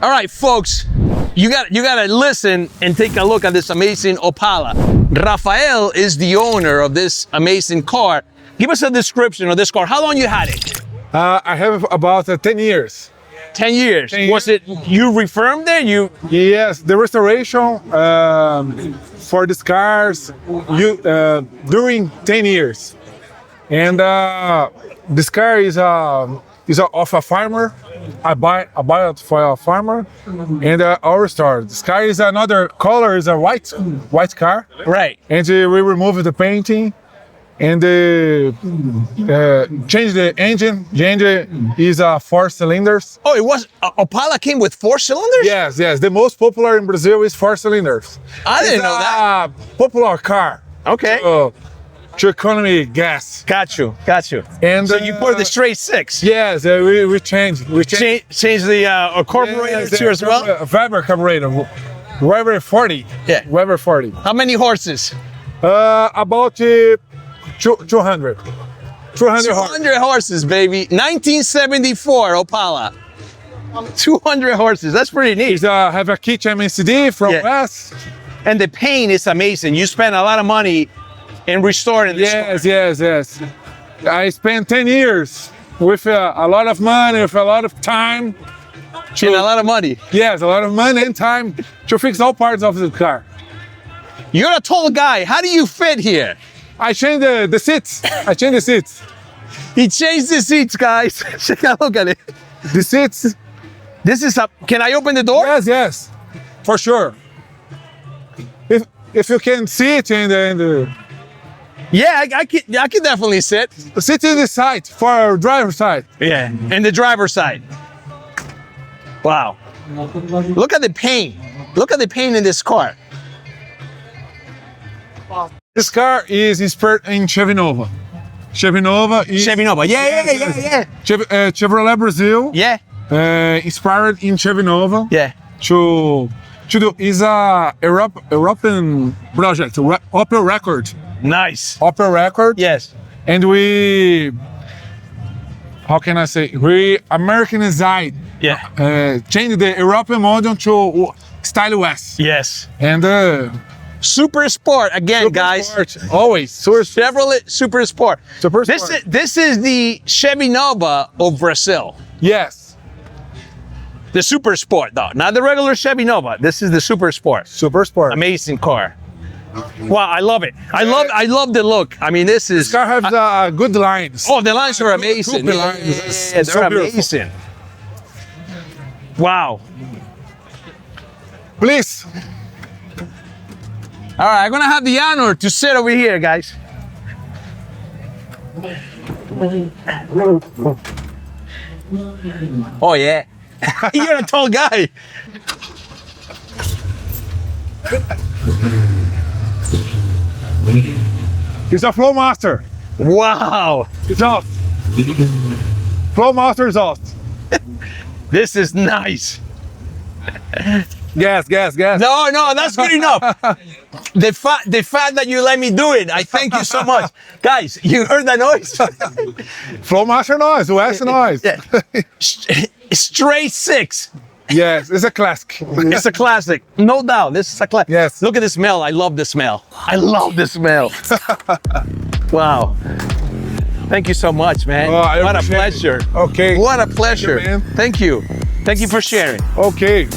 All right, folks, you gotta listen and take a look at this amazing Opala. Rafael is the owner of this amazing car. Give us a description of this car. How long you had it? I have about 10 years. 10 years. 10 Was it you refurbed it? Yes, the restoration for these cars during 10 years. And this car is of a farmer. I buy it for a farmer, and our store. This car is another color, is a white car. Right. And we remove the painting and change the engine. The engine is 4 cylinders. Oh, it was Opala came with 4 cylinders? Yes. The most popular in Brazil is 4 cylinders. I didn't know that. Popular car. Okay. To economy gas. Got you. And so you put the straight 6. Yes, we changed. Change the carburetor too as well. Weber carburetor. Weber 40. Yeah. Weber 40. How many horses? About 200. 200 horses, baby. 1974 Opala. 200 horses. That's pretty neat. Have a kitchen MCD from West. And the paint is amazing. You spend a lot of money in restoring this car. Yes. I spent 10 years with a lot of money, with a lot of time. And a lot of money. Yes, a lot of money and time to fix all parts of the car. You're a tall guy. How do you fit here? I changed the seats. He changed the seats, guys. Take a look at it. The seats. This is a. Can I open the door? Yes, for sure. If you can see it in the yeah, I can definitely sit. Sit in the side for driver's side. Yeah, and the driver's side. Wow. Look at the paint. Look at the paint in this car. This car is inspired in Chevy Nova. Chevy Nova. Yeah. Chevrolet Brasil. Yeah. Inspired in Chevy Nova. Yeah. To do is a European project, Opel Rekord. Nice. Opel Rekord. Yes. And we Americanized. Yeah. Changed the European model to Style West. Yes. And Super Sport again, guys. Sport, always. Chevrolet Super Sport. Super Sport. This is the Chevy Nova of Brazil. Yes. The Super Sport, though, not the regular Chevy Nova. This is the Super Sport. Super Sport. Amazing car. Wow, I love it. I love the look. I mean, this car has good lines. Oh, the lines are amazing. Good lines. Yeah, they're amazing. Wow. Please. All right, I'm gonna have the honor to sit over here, guys. Oh yeah. You're a tall guy. It's a Flow Master. Wow. It's off. Flow Master is off. This is nice. Gas. No, that's good enough. The fact that you let me do it, I thank you so much. Guys, you heard that noise? Flow Master noise, West noise. Yeah. Straight 6. Yes, it's a classic. It's a classic, no doubt. This is a classic. Yes. Look at the smell. I love the smell. Wow. Thank you so much, man. Oh, what a pleasure. Okay. What a pleasure. Man. Thank you. Thank you for sharing. Okay.